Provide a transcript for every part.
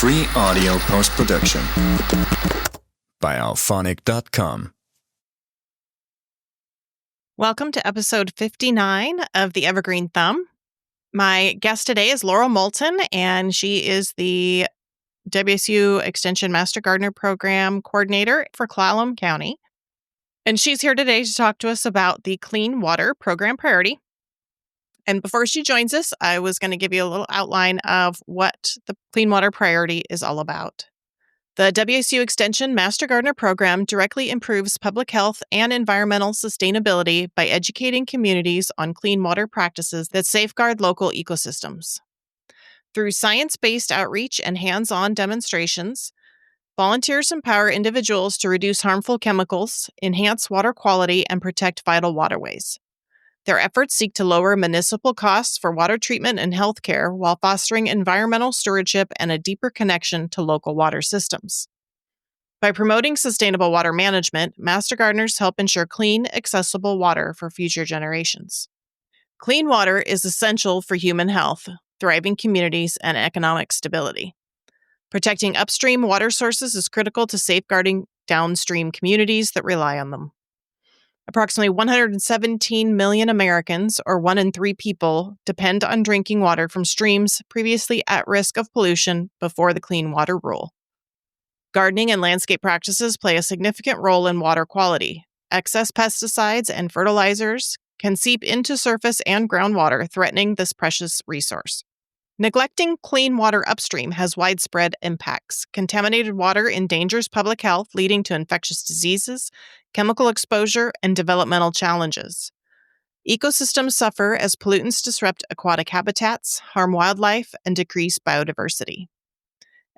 free audio post-production by alphonic.com. Welcome to episode 59 of the Evergreen Thumb. My guest today is Laurel Moulton, and she is the WSU Extension Master Gardener Program Coordinator for Clallam County. And she's here today to talk to us about the Clean Water Program Priority. And before she joins us, I was going to give you a little outline of what the Clean Water Priority is all about. The WSU Extension Master Gardener Program directly improves public health and environmental sustainability by educating communities on clean water practices that safeguard local ecosystems. Through science-based outreach and hands-on demonstrations, volunteers empower individuals to reduce harmful chemicals, enhance water quality, and protect vital waterways. Their efforts seek to lower municipal costs for water treatment and healthcare while fostering environmental stewardship and a deeper connection to local water systems. By promoting sustainable water management, Master Gardeners help ensure clean, accessible water for future generations. Clean water is essential for human health, thriving communities, and economic stability. Protecting upstream water sources is critical to safeguarding downstream communities that rely on them. Approximately 117 million Americans, or 1 in 3 people, depend on drinking water from streams previously at risk of pollution before the Clean Water Rule. Gardening and landscape practices play a significant role in water quality. Excess pesticides and fertilizers can seep into surface and groundwater, threatening this precious resource. Neglecting clean water upstream has widespread impacts. Contaminated water endangers public health, leading to infectious diseases, chemical exposure, and developmental challenges. Ecosystems suffer as pollutants disrupt aquatic habitats, harm wildlife, and decrease biodiversity.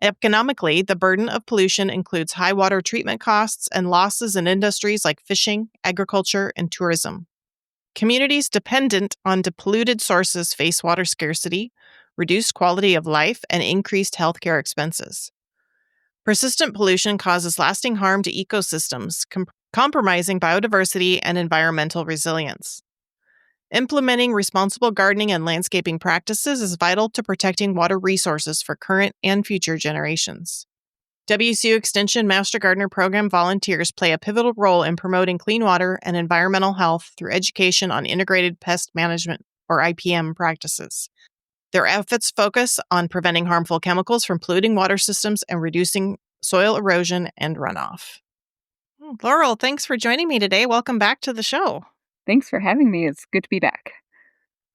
Economically, the burden of pollution includes high water treatment costs and losses in industries like fishing, agriculture, and tourism. Communities dependent on depolluted sources face water scarcity, reduced quality of life, and increased healthcare expenses. Persistent pollution causes lasting harm to ecosystems, compromising biodiversity and environmental resilience. Implementing responsible gardening and landscaping practices is vital to protecting water resources for current and future generations. WSU Extension Master Gardener Program volunteers play a pivotal role in promoting clean water and environmental health through education on integrated pest management, or IPM, practices. Their efforts focus on preventing harmful chemicals from polluting water systems and reducing soil erosion and runoff. Laurel, thanks for joining me today. Welcome back to the show. Thanks for having me. It's good to be back.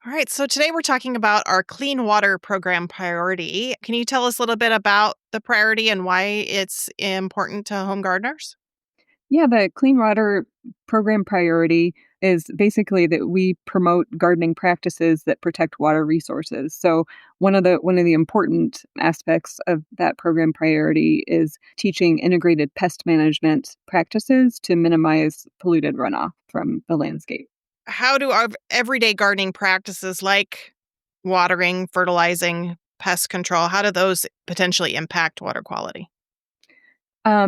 All right, so today we're talking about our Clean Water Program priority. Can you tell us a little bit about the priority and why it's important to home gardeners? Yeah, the Clean Water Program priority is basically that we promote gardening practices that protect water resources. So one of the important aspects of that program priority is teaching integrated pest management practices to minimize polluted runoff from the landscape. How do our everyday gardening practices like watering, fertilizing, pest control, how do those potentially impact water quality?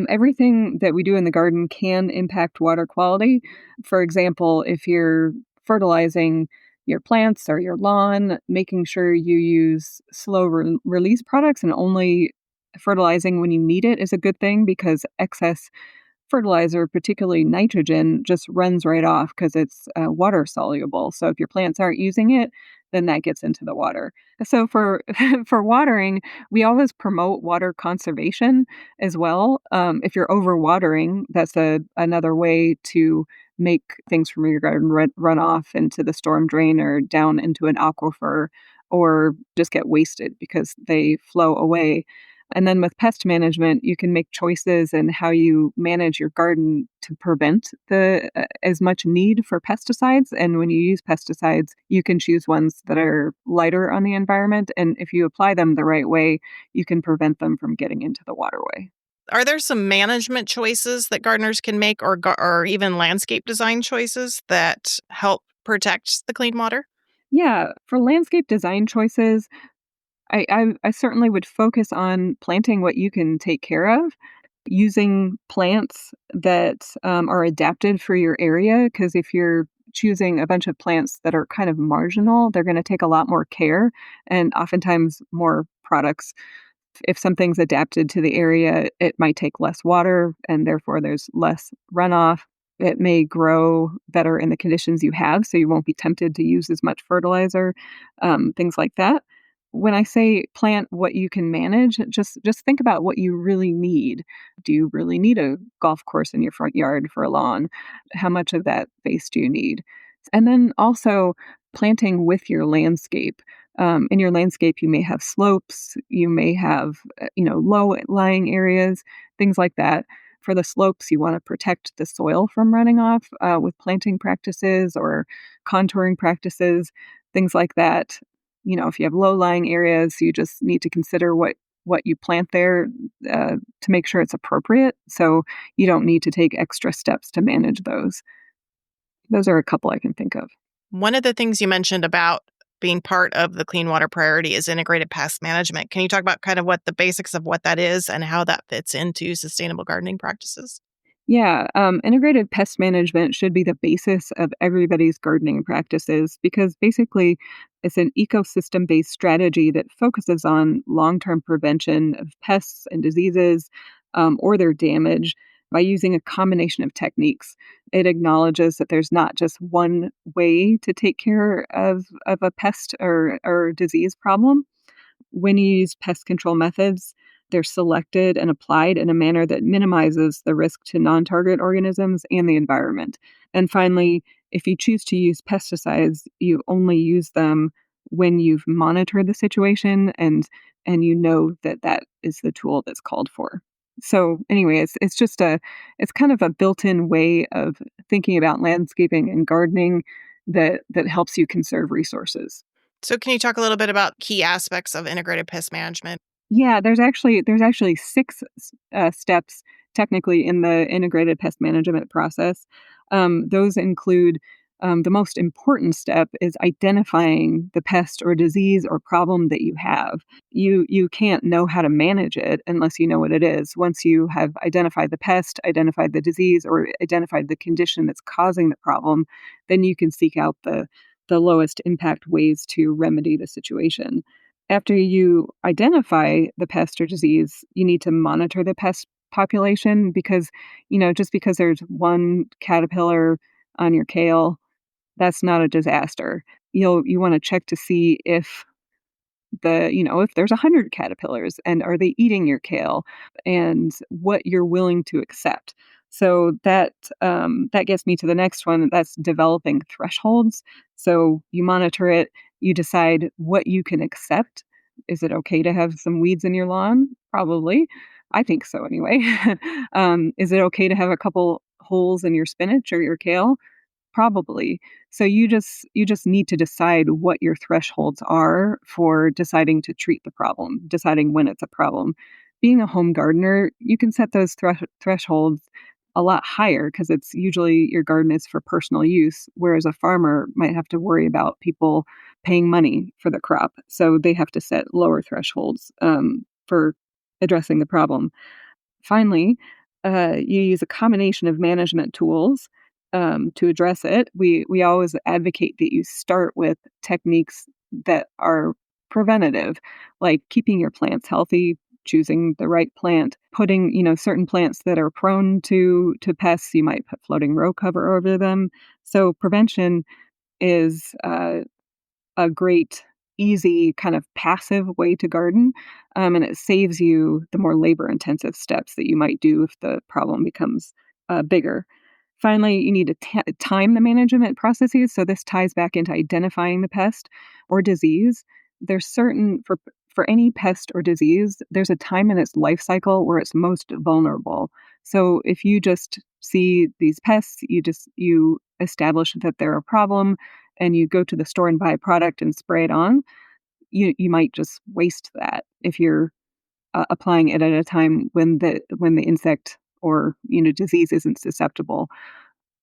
Everything that we do in the garden can impact water quality. For example, if you're fertilizing your plants or your lawn, making sure you use slow release products and only fertilizing when you need it is a good thing, because excess fertilizer, particularly nitrogen, just runs right off because it's water soluble. So if your plants aren't using it, then that gets into the water. So for for watering, we always promote water conservation as well. If you're overwatering, that's another way to make things from your garden run off into the storm drain or down into an aquifer, or just get wasted because they flow away. And then with pest management, you can make choices in how you manage your garden to prevent as much need for pesticides. And when you use pesticides, you can choose ones that are lighter on the environment. And if you apply them the right way, you can prevent them from getting into the waterway. Are there some management choices that gardeners can make, or even landscape design choices that help protect the clean water? Yeah, for landscape design choices, I certainly would focus on planting what you can take care of, using plants that are adapted for your area, because if you're choosing a bunch of plants that are kind of marginal, they're going to take a lot more care and oftentimes more products If something's adapted to the area, it might take less water and therefore there's less runoff. It may grow better in the conditions you have, so you won't be tempted to use as much fertilizer, things like that. When I say plant what you can manage, just think about what you really need. Do you really need a golf course in your front yard for a lawn? How much of that space do you need? And then also planting with your landscape. In your landscape, you may have slopes, you may have low-lying areas, things like that. For the slopes, you want to protect the soil from running off with planting practices or contouring practices, things like that. If you have low-lying areas, you just need to consider what you plant there to make sure it's appropriate. So you don't need to take extra steps to manage those. Those are a couple I can think of. One of the things you mentioned about being part of the clean water priority is integrated pest management. Can you talk about kind of what the basics of what that is and how that fits into sustainable gardening practices? Yeah, integrated pest management should be the basis of everybody's gardening practices because basically it's an ecosystem based strategy that focuses on long term prevention of pests and diseases or their damage by using a combination of techniques. It acknowledges that there's not just one way to take care of a pest or disease problem. When you use pest control methods, they're selected and applied in a manner that minimizes the risk to non target organisms and the environment. And finally, if you choose to use pesticides, you only use them when you've monitored the situation and you know that that is the tool that's called for. So anyway, it's kind of a built-in way of thinking about landscaping and gardening that helps you conserve resources. So can you talk a little bit about key aspects of integrated pest management? Yeah, there's actually six steps technically in the integrated pest management process. Those include the most important step is identifying the pest or disease or problem that you have. You can't know how to manage it unless you know what it is. Once you have identified the pest, identified the disease, or identified the condition that's causing the problem, then you can seek out the lowest impact ways to remedy the situation. After you identify the pest or disease, you need to monitor the pest population because, just because there's one caterpillar on your kale, that's not a disaster. You want to check to see if if there's 100 caterpillars and are they eating your kale and what you're willing to accept. So that gets me to the next one. That's developing thresholds. So you monitor it, you decide what you can accept. Is it okay to have some weeds in your lawn? Probably. I think so anyway. Is it okay to have a couple holes in your spinach or your kale? Probably. So you just need to decide what your thresholds are for deciding to treat the problem, deciding when it's a problem. Being a home gardener, you can set those thresholds a lot higher because it's usually your garden is for personal use, whereas a farmer might have to worry about people paying money for the crop. So they have to set lower thresholds for addressing the problem. Finally, you use a combination of management tools to address it. We always advocate that you start with techniques that are preventative, like keeping your plants healthy, choosing the right plant, putting certain plants that are prone to pests. You might put floating row cover over them. So prevention is a great, easy, kind of passive way to garden. And it saves you the more labor intensive steps that you might do if the problem becomes bigger. Finally, you need to time the management processes. So this ties back into identifying the pest or disease. There's certain, for any pest or disease, there's a time in its life cycle where it's most vulnerable. So if you just see these pests, you establish that they're a problem and you go to the store and buy a product and spray it on, you might just waste that if you're applying it at a time when the insect or disease isn't susceptible.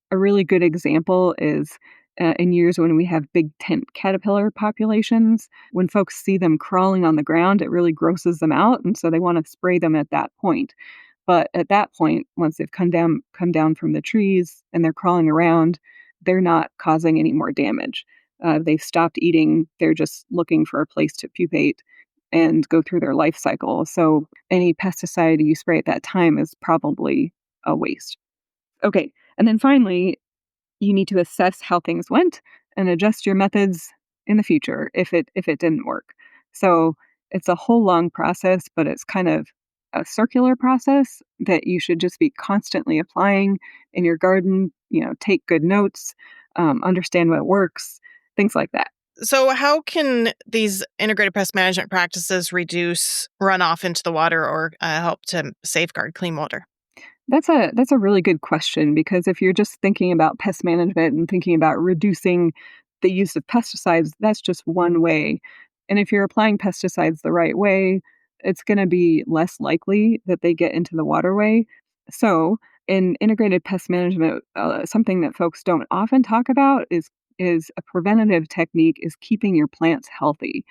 A really good example is in years when we have big tent caterpillar populations. When folks see them crawling on the ground, it really grosses them out, and so they want to spray them at that point. But at that point, once they've come down from the trees and they're crawling around, they're not causing any more damage. They've stopped eating. They're just looking for a place to pupate. and go through their life cycle. So any pesticide you spray at that time is probably a waste. Okay. And then finally, you need to assess how things went and adjust your methods in the future if it didn't work. So it's a whole long process, but it's kind of a circular process that you should just be constantly applying in your garden. Take good notes, understand what works, things like that. So how can these integrated pest management practices reduce runoff into the water or help to safeguard clean water? That's a really good question, because if you're just thinking about pest management and thinking about reducing the use of pesticides, that's just one way. And if you're applying pesticides the right way, it's going to be less likely that they get into the waterway. So, in integrated pest management, something that folks don't often talk about is a preventative technique is keeping your plants healthy.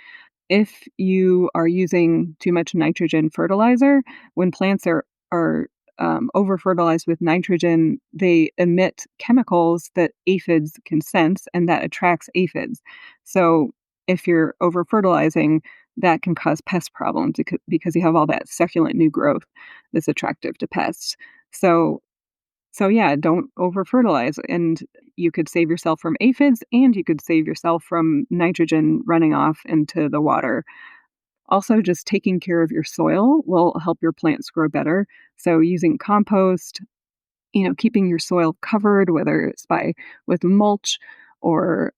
If you are using too much nitrogen fertilizer, when plants are over fertilized with nitrogen, they emit chemicals that aphids can sense, and that attracts aphids. So if you're over fertilizing, that can cause pest problems because you have all that succulent new growth that's attractive to pests. So yeah, don't over fertilize, and you could save yourself from aphids, and you could save yourself from nitrogen running off into the water. Also, just taking care of your soil will help your plants grow better. So using compost, keeping your soil covered, whether it's with mulch or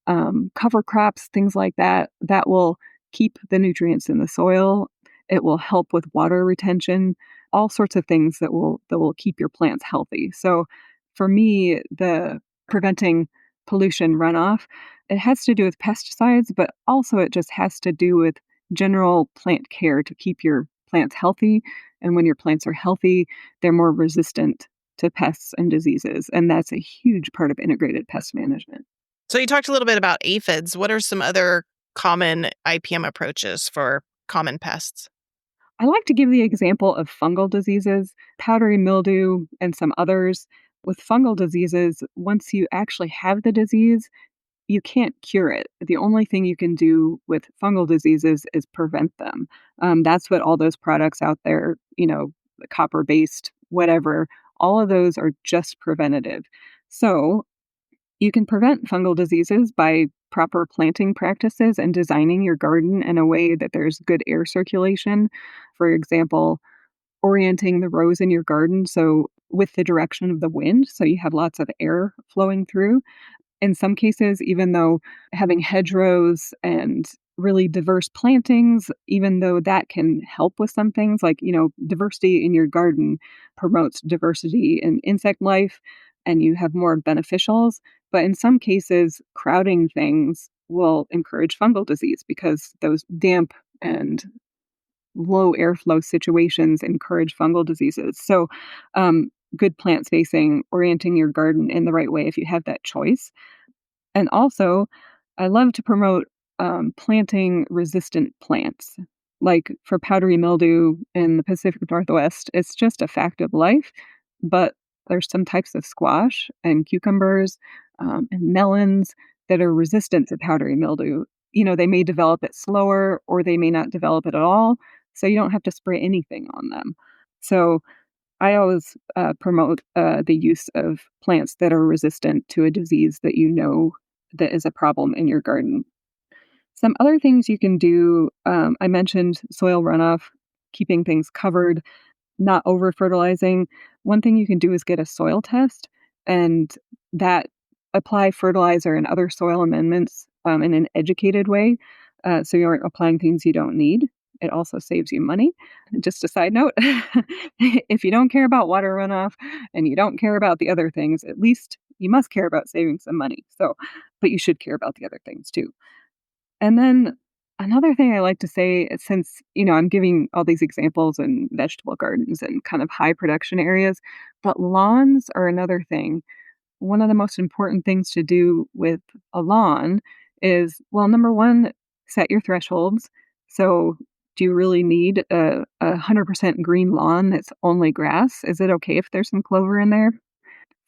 cover crops, things like that, that will keep the nutrients in the soil. It will help with water retention, all sorts of things that will keep your plants healthy. So for me, the preventing pollution runoff, it has to do with pesticides, but also it just has to do with general plant care to keep your plants healthy. And when your plants are healthy, they're more resistant to pests and diseases. And that's a huge part of integrated pest management. So you talked a little bit about aphids. What are some other common IPM approaches for common pests? I like to give the example of fungal diseases, powdery mildew, and some others. With fungal diseases, once you actually have the disease, you can't cure it. The only thing you can do with fungal diseases is prevent them. That's what all those products out there, the copper-based, whatever, all of those are just preventative. So you can prevent fungal diseases by proper planting practices and designing your garden in a way that there's good air circulation. For example, orienting the rows in your garden so with the direction of the wind, so you have lots of air flowing through. In some cases, even though having hedgerows and really diverse plantings, even though that can help with some things, like, diversity in your garden promotes diversity in insect life and you have more beneficials. But in some cases, crowding things will encourage fungal disease because those damp and low airflow situations encourage fungal diseases. So, good plant spacing, orienting your garden in the right way if you have that choice. And also, I love to promote planting resistant plants. Like for powdery mildew in the Pacific Northwest, it's just a fact of life. But there's some types of squash and cucumbers and melons that are resistant to powdery mildew. They may develop it slower or they may not develop it at all. So you don't have to spray anything on them. So I always promote the use of plants that are resistant to a disease that is a problem in your garden. Some other things you can do, I mentioned soil runoff, keeping things covered, not over fertilizing. One thing you can do is get a soil test and that apply fertilizer and other soil amendments in an educated way. So you aren't applying things you don't need. It also saves you money. Just a side note, if you don't care about water runoff and you don't care about the other things, at least you must care about saving some money. So, but you should care about the other things too. And then another thing I like to say, since, I'm giving all these examples in vegetable gardens and kind of high production areas, but lawns are another thing. One of the most important things to do with a lawn is, well, number one, set your thresholds. So do you really need a 100% green lawn that's only grass? Is it okay if there's some clover in there?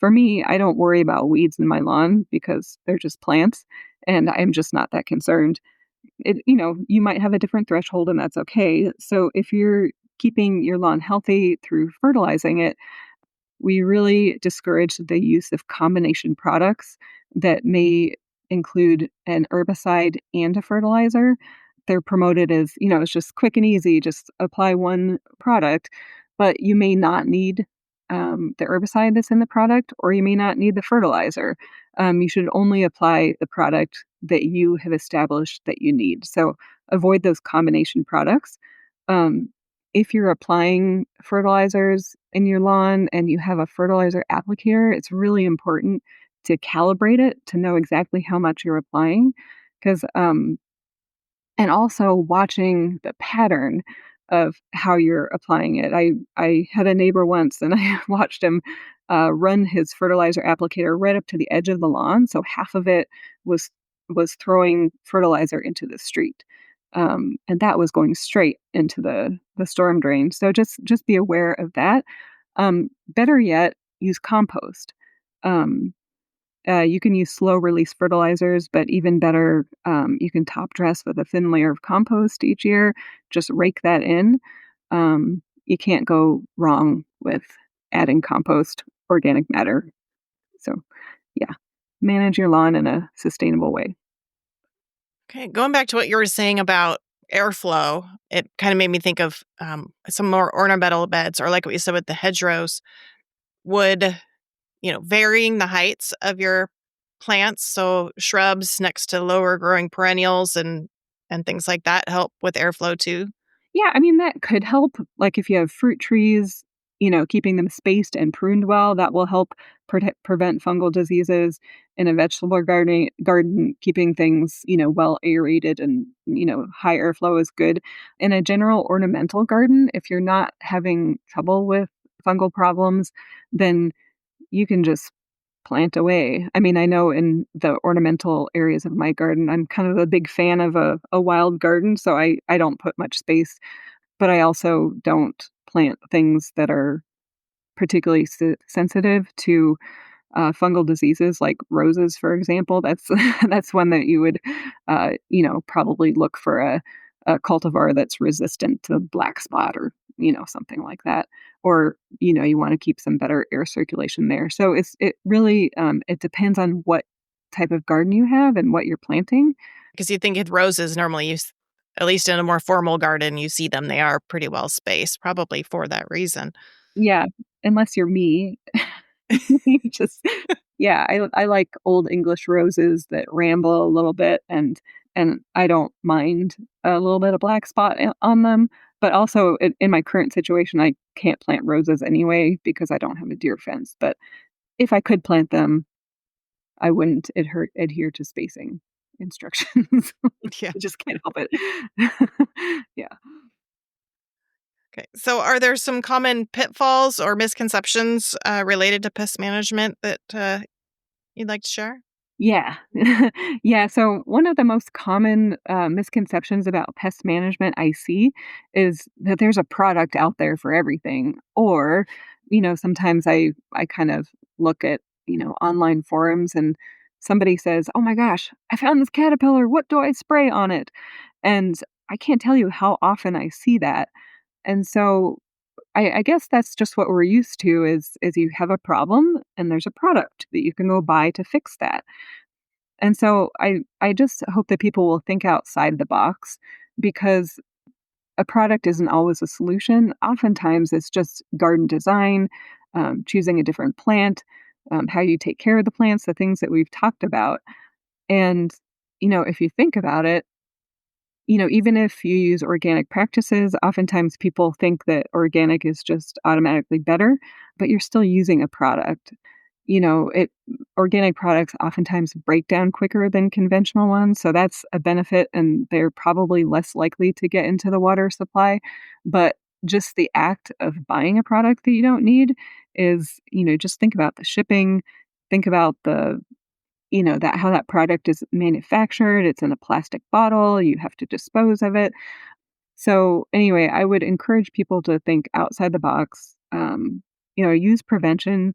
For me, I don't worry about weeds in my lawn because they're just plants and I'm just not that concerned. You might have a different threshold and that's okay. So if you're keeping your lawn healthy through fertilizing it, we really discourage the use of combination products that may include an herbicide and a fertilizer. They're promoted as, it's just quick and easy, just apply one product, but you may not need the herbicide that's in the product, or you may not need the fertilizer. You should only apply the product that you have established that you need. So avoid those combination products. Um, if you're applying fertilizers in your lawn and you have a fertilizer applicator, it's really important to calibrate it to know exactly how much you're applying. Because, and also watching the pattern of how you're applying it. I had a neighbor once and I watched him run his fertilizer applicator right up to the edge of the lawn. So half of it was was throwing fertilizer into the street. And that was going straight into the storm drain. So just be aware of that. Better yet, use compost. Um, you can use slow release fertilizers, but even better, you can top dress with a thin layer of compost each year. Just rake that in. You can't go wrong with adding compost, organic matter. So, yeah, manage your lawn in a sustainable way. Okay, going back to what you were saying about airflow, it kind of made me think of some more ornamental beds, or like what you said with the hedgerows. Would, varying the heights of your plants, so shrubs next to lower growing perennials and things like that, help with airflow too? Yeah, I mean, that could help. Like if you have fruit trees, keeping them spaced and pruned well, that will help prevent fungal diseases. In a vegetable garden, keeping things, well aerated and, high airflow is good. In a general ornamental garden, if you're not having trouble with fungal problems, then you can just plant away. I mean, I know in the ornamental areas of my garden, I'm kind of a big fan of a wild garden, so I don't put much space, but I also don't plant things that are particularly sensitive to fungal diseases like roses, for example. That's that's one that you would, probably look for a cultivar that's resistant to black spot or something like that. Or you want to keep some better air circulation there. So it really it depends on what type of garden you have and what you're planting. Because you think with roses, normally at least in a more formal garden, you see them. They are pretty well spaced, probably for that reason. Yeah, unless you're me. Just yeah, I like old English roses that ramble a little bit, and I don't mind a little bit of black spot on them, but also in my current situation, I can't plant roses anyway because I don't have a deer fence, but if I could plant them, I wouldn't adhere to spacing instructions. Yeah. I just can't help it. Yeah. Okay. So, are there some common pitfalls or misconceptions related to pest management that you'd like to share? Yeah. Yeah, so one of the most common, misconceptions about pest management I see is that there's a product out there for everything, or, sometimes I kind of look at, online forums and somebody says, "Oh my gosh, I found this caterpillar, what do I spray on it?" And I can't tell you how often I see that, and so I guess that's just what we're used to is you have a problem and there's a product that you can go buy to fix that. And so I just hope that people will think outside the box because a product isn't always a solution. Oftentimes it's just garden design, choosing a different plant, how you take care of the plants, the things that we've talked about. And, if you think about it, even if you use organic practices, oftentimes people think that organic is just automatically better, but you're still using a product. It organic products oftentimes break down quicker than conventional ones, so that's a benefit and they're probably less likely to get into the water supply. But just the act of buying a product that you don't need is, just think about the shipping, think about the that how that product is manufactured. It's in a plastic bottle, you have to dispose of it. So anyway, I would encourage people to think outside the box, use prevention,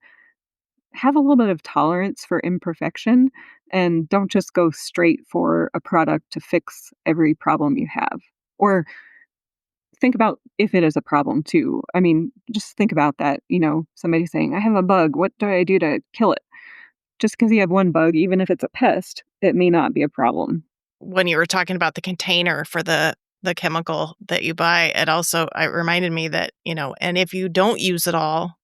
have a little bit of tolerance for imperfection and don't just go straight for a product to fix every problem you have. Or think about if it is a problem too. I mean, just think about that. Somebody saying, I have a bug. What do I do to kill it? Just because you have one bug, even if it's a pest, it may not be a problem. When you were talking about the container for the chemical that you buy, it reminded me that, and if you don't use it all,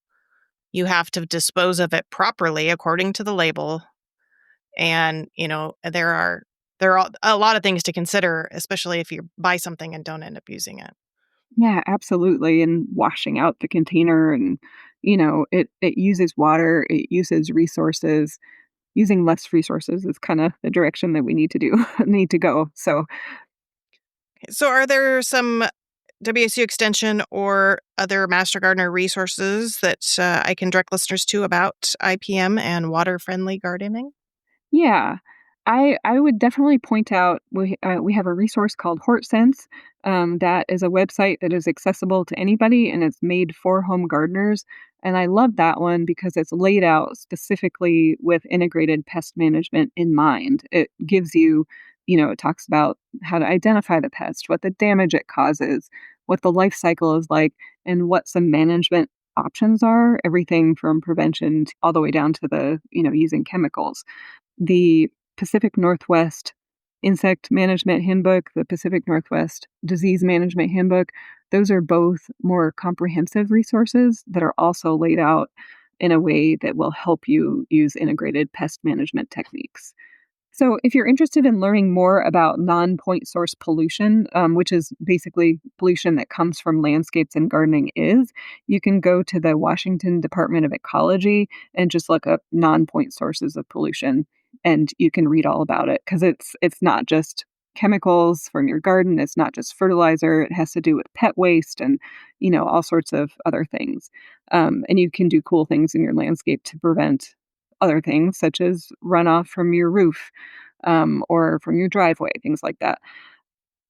you have to dispose of it properly according to the label. And, there are a lot of things to consider, especially if you buy something and don't end up using it. Yeah, absolutely. And washing out the container and, it uses water, it uses resources. Using less resources is kind of the direction that we need to go. So are there some WSU Extension or other Master Gardener resources that I can direct listeners to about IPM and water-friendly gardening? Yeah, I would definitely point out we have a resource called HortSense. That is a website that is accessible to anybody, and it's made for home gardeners. And I love that one because it's laid out specifically with integrated pest management in mind. It gives you, it talks about how to identify the pest, what the damage it causes, what the life cycle is like, and what some management options are. Everything from prevention all the way down to the using chemicals. The Pacific Northwest Insect Management Handbook, the Pacific Northwest Disease Management Handbook, those are both more comprehensive resources that are also laid out in a way that will help you use integrated pest management techniques. So, if you're interested in learning more about non-point source pollution, which is basically pollution that comes from landscapes and gardening you can go to the Washington Department of Ecology and just look up non-point sources of pollution, and you can read all about it because it's not just chemicals from your garden, it's not just fertilizer, it has to do with pet waste and all sorts of other things. And you can do cool things in your landscape to prevent other things such as runoff from your roof or from your driveway, things like that.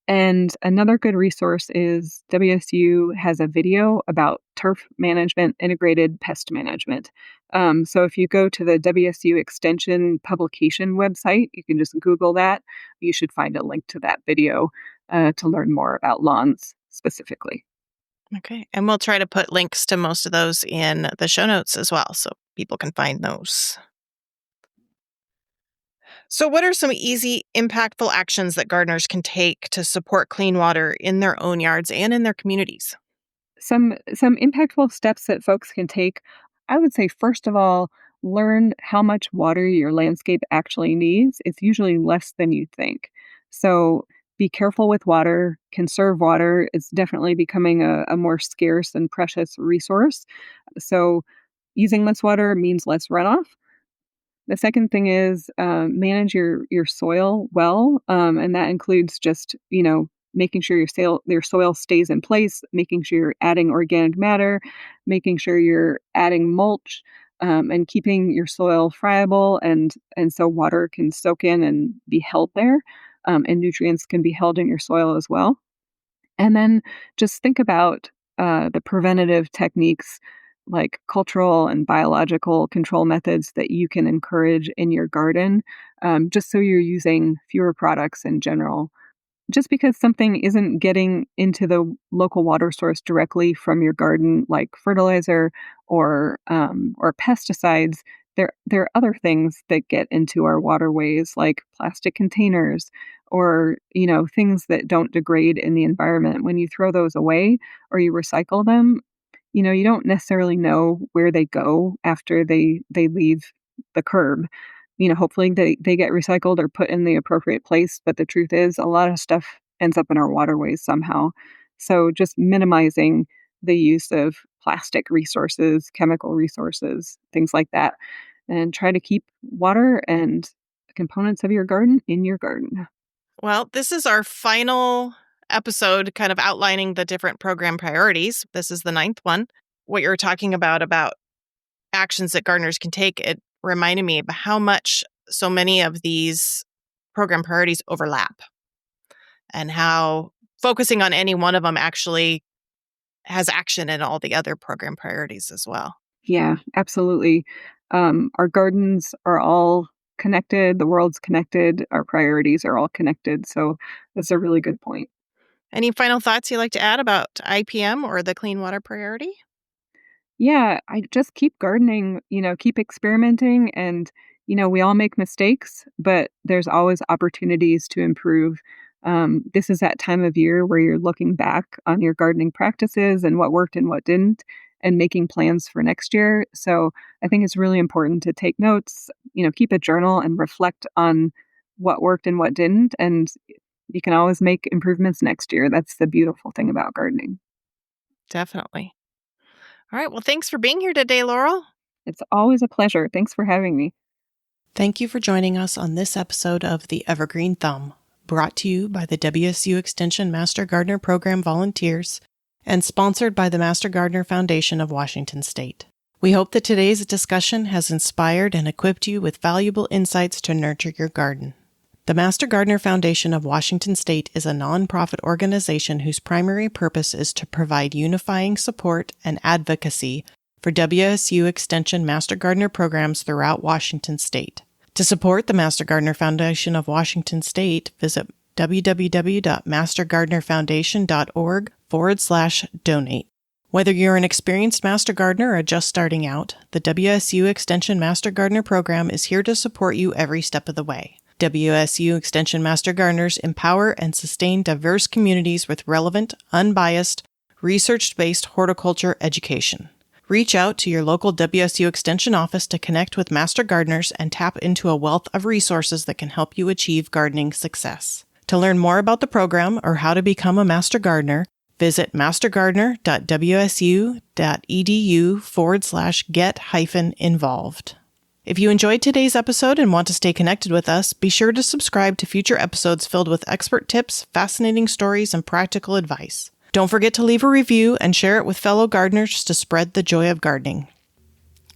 And another good resource is WSU has a video about turf management, integrated pest management. So if you go to the WSU Extension publication website, you can just Google that. You should find a link to that video to learn more about lawns specifically. Okay. And we'll try to put links to most of those in the show notes as well, so people can find those. So what are some easy, impactful actions that gardeners can take to support clean water in their own yards and in their communities? Some impactful steps that folks can take, I would say, first of all, learn how much water your landscape actually needs. It's usually less than you think. So be careful with water, conserve water. It's definitely becoming a more scarce and precious resource. So using less water means less runoff. The second thing is manage your soil well, and that includes just making sure your soil stays in place, making sure you're adding organic matter, making sure you're adding mulch, and keeping your soil friable and so water can soak in and be held there, and nutrients can be held in your soil as well. And then just think about the preventative techniques like cultural and biological control methods that you can encourage in your garden, just so you're using fewer products in general. Just because something isn't getting into the local water source directly from your garden, like fertilizer or pesticides, there are other things that get into our waterways, like plastic containers or things that don't degrade in the environment. When you throw those away or you recycle them, you don't necessarily know where they go after they leave the curb. Hopefully they get recycled or put in the appropriate place. But the truth is, a lot of stuff ends up in our waterways somehow. So just minimizing the use of plastic resources, chemical resources, things like that, and try to keep water and components of your garden in your garden. Well, this is our final episode kind of outlining the different program priorities. This is the 9th one. What you're talking about actions that gardeners can take, it reminded me of how much so many of these program priorities overlap and how focusing on any one of them actually has action in all the other program priorities as well. Yeah, absolutely. Our gardens are all connected. The world's connected. Our priorities are all connected. So that's a really good point. Any final thoughts you'd like to add about IPM or the clean water priority? Yeah, I just keep gardening, keep experimenting. And, we all make mistakes, but there's always opportunities to improve. This is that time of year where you're looking back on your gardening practices and what worked and what didn't, and making plans for next year. So I think it's really important to take notes, keep a journal and reflect on what worked and what didn't. And you can always make improvements next year. That's the beautiful thing about gardening. Definitely. All right. Well, thanks for being here today, Laurel. It's always a pleasure. Thanks for having me. Thank you for joining us on this episode of The Evergreen Thumb, brought to you by the WSU Extension Master Gardener Program volunteers and sponsored by the Master Gardener Foundation of Washington State. We hope that today's discussion has inspired and equipped you with valuable insights to nurture your garden. The Master Gardener Foundation of Washington State is a nonprofit organization whose primary purpose is to provide unifying support and advocacy for WSU Extension Master Gardener programs throughout Washington State. To support the Master Gardener Foundation of Washington State, visit www.mastergardenerfoundation.org/donate. Whether you're an experienced Master Gardener or just starting out, the WSU Extension Master Gardener program is here to support you every step of the way. WSU Extension Master Gardeners empower and sustain diverse communities with relevant, unbiased, research-based horticulture education. Reach out to your local WSU Extension office to connect with Master Gardeners and tap into a wealth of resources that can help you achieve gardening success. To learn more about the program or how to become a Master Gardener, visit mastergardener.wsu.edu/get-involved. If you enjoyed today's episode and want to stay connected with us, be sure to subscribe to future episodes filled with expert tips, fascinating stories, and practical advice. Don't forget to leave a review and share it with fellow gardeners to spread the joy of gardening.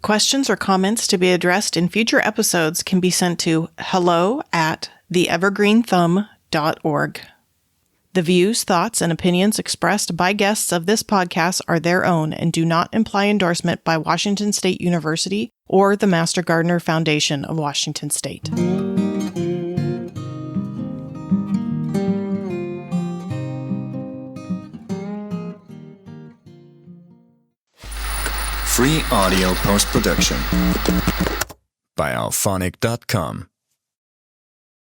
Questions or comments to be addressed in future episodes can be sent to hello@theevergreenthumb.org. The views, thoughts, and opinions expressed by guests of this podcast are their own and do not imply endorsement by Washington State University or the Master Gardener Foundation of Washington State. Free audio post-production by alphonic.com.